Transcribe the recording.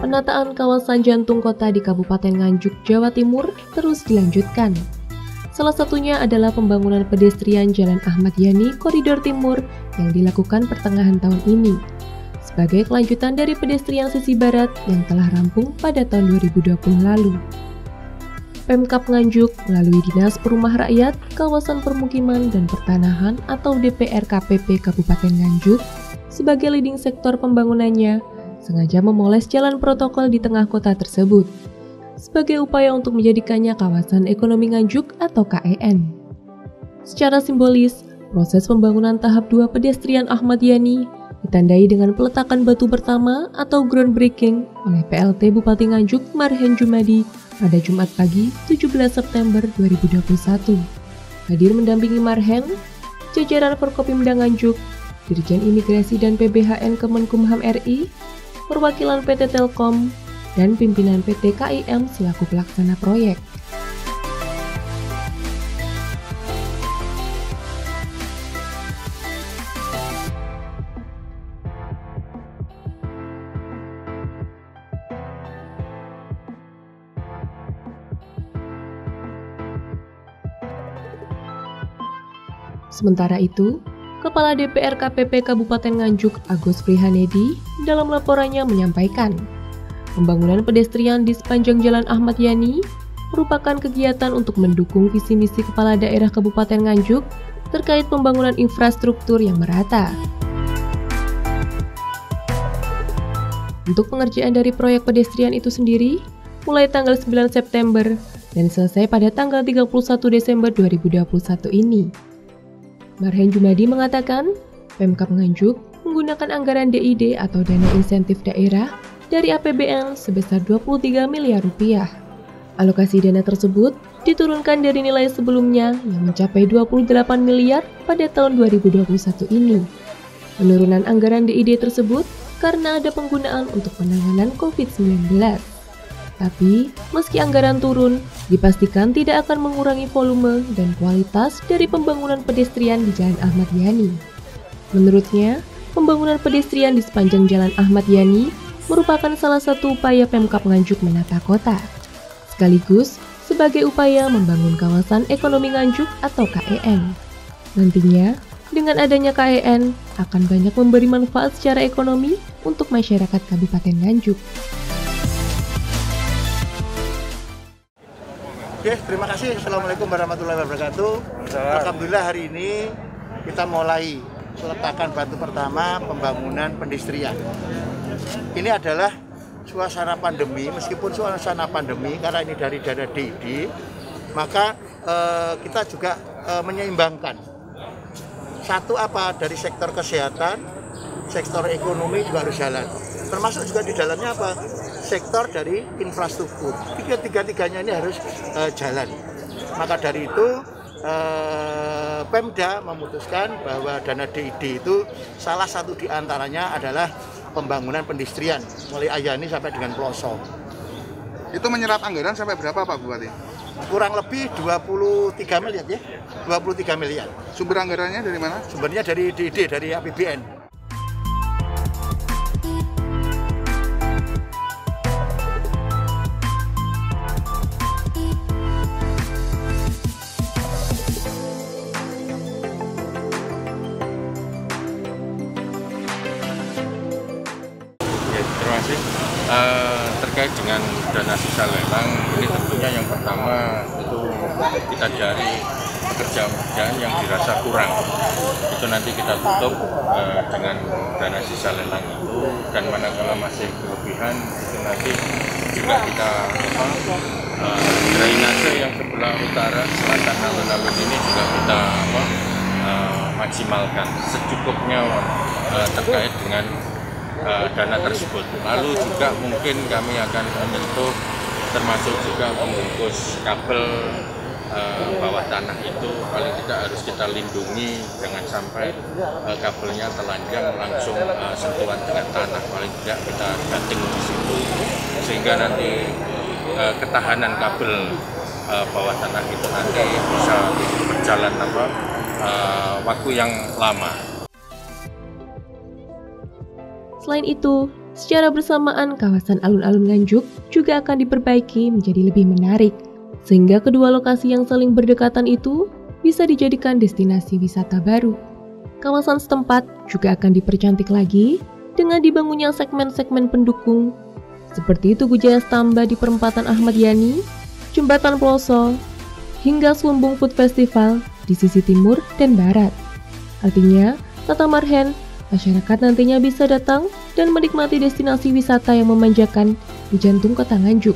penataan kawasan jantung kota di Kabupaten Nganjuk, Jawa Timur terus dilanjutkan. Salah satunya adalah pembangunan pedestrian Jalan Ahmad Yani Koridor Timur yang dilakukan pertengahan tahun ini, sebagai kelanjutan dari pedestrian sisi barat yang telah rampung pada tahun 2020 lalu. Pemkab Nganjuk melalui Dinas Perumahan Rakyat, Kawasan Permukiman dan Pertanahan atau DPRKPP Kabupaten Nganjuk sebagai leading sektor pembangunannya sengaja memoles jalan protokol di tengah kota tersebut sebagai upaya untuk menjadikannya kawasan ekonomi Nganjuk atau KEN. Secara simbolis, proses pembangunan tahap 2 pedestrian Ahmad Yani ditandai dengan peletakan batu pertama atau groundbreaking oleh PLT Bupati Nganjuk Marhen Jumadi pada Jumat pagi 17 September 2021. Hadir mendampingi Marhen, jajaran Forkopimda Nganjuk, Dirjen Imigrasi dan PBHN Kemenkumham RI, perwakilan PT Telkom, dan pimpinan PT KIM selaku pelaksana proyek. Sementara itu, Kepala DPR KPP Kabupaten Nganjuk Agus Prihanedi dalam laporannya menyampaikan, pembangunan pedestrian di sepanjang Jalan Ahmad Yani merupakan kegiatan untuk mendukung visi misi Kepala Daerah Kabupaten Nganjuk terkait pembangunan infrastruktur yang merata. Untuk pengerjaan dari proyek pedestrian itu sendiri, mulai tanggal 9 September dan selesai pada tanggal 31 Desember 2021 ini. Marhen Jumadi mengatakan, Pemkab Nganjuk menggunakan anggaran DID atau dana insentif daerah dari APBN sebesar 23 miliar rupiah. Alokasi dana tersebut diturunkan dari nilai sebelumnya yang mencapai 28 miliar pada tahun 2021 ini. Penurunan anggaran DID tersebut karena ada penggunaan untuk penanganan COVID-19. Tapi, meski anggaran turun, dipastikan tidak akan mengurangi volume dan kualitas dari pembangunan pedestrian di Jalan Ahmad Yani. Menurutnya, pembangunan pedestrian di sepanjang Jalan Ahmad Yani merupakan salah satu upaya Pemkab Nganjuk menata kota, sekaligus sebagai upaya membangun kawasan ekonomi Nganjuk atau KEN. Nantinya, dengan adanya KEN, akan banyak memberi manfaat secara ekonomi untuk masyarakat Kabupaten Nganjuk. Oke, terima kasih. Assalamualaikum warahmatullahi wabarakatuh. Alhamdulillah hari ini kita mulai peletakan batu pertama pembangunan pedestrian. Ini adalah suasana pandemi, meskipun suasana pandemi karena ini dari dana DID, maka kita juga menyeimbangkan. Satu apa dari sektor kesehatan, sektor ekonomi juga harus jalan. Termasuk juga di dalamnya apa? Sektor dari infrastruktur. Tiga-tiganya ini harus jalan. Maka dari itu Pemda memutuskan bahwa dana DID itu salah satu diantaranya adalah pembangunan pedestrian mulai Ayani sampai dengan Pelosok. Itu menyerap anggaran sampai berapa Pak Bupati? Kurang lebih 23 miliar ya. 23 miliar. Sumber anggarannya dari mana? Sumbernya dari DID, dari APBN. Terima kasih. Terkait dengan dana sisa lelang, ini tentunya yang pertama itu kita cari pekerjaan yang dirasa kurang. Itu nanti kita tutup dengan dana sisa lelang itu, dan manakala masih kelebihan itu nanti juga kita drainase yang sebelah utara selatan alun-alun ini juga kita maksimalkan secukupnya terkait dengan dana tersebut. Lalu juga mungkin kami akan menyentuh termasuk juga membungkus kabel bawah tanah itu, paling tidak harus kita lindungi jangan sampai kabelnya telanjang langsung sentuhan dengan tanah, paling tidak kita banting di situ sehingga nanti ketahanan kabel bawah tanah itu nanti bisa berjalan waktu yang lama. Selain itu, Secara bersamaan, kawasan alun-alun Nganjuk juga akan diperbaiki menjadi lebih menarik, sehingga kedua lokasi yang saling berdekatan itu bisa dijadikan destinasi wisata baru. Kawasan setempat juga akan dipercantik lagi dengan dibangunnya segmen-segmen pendukung, seperti Tugu Jaya Stamba di perempatan Ahmad Yani, Jembatan Ploso, hingga Slumbung Food Festival di sisi timur dan barat. Artinya, kata Marhen, masyarakat nantinya bisa datang dan menikmati destinasi wisata yang memanjakan di jantung kota Nganjuk.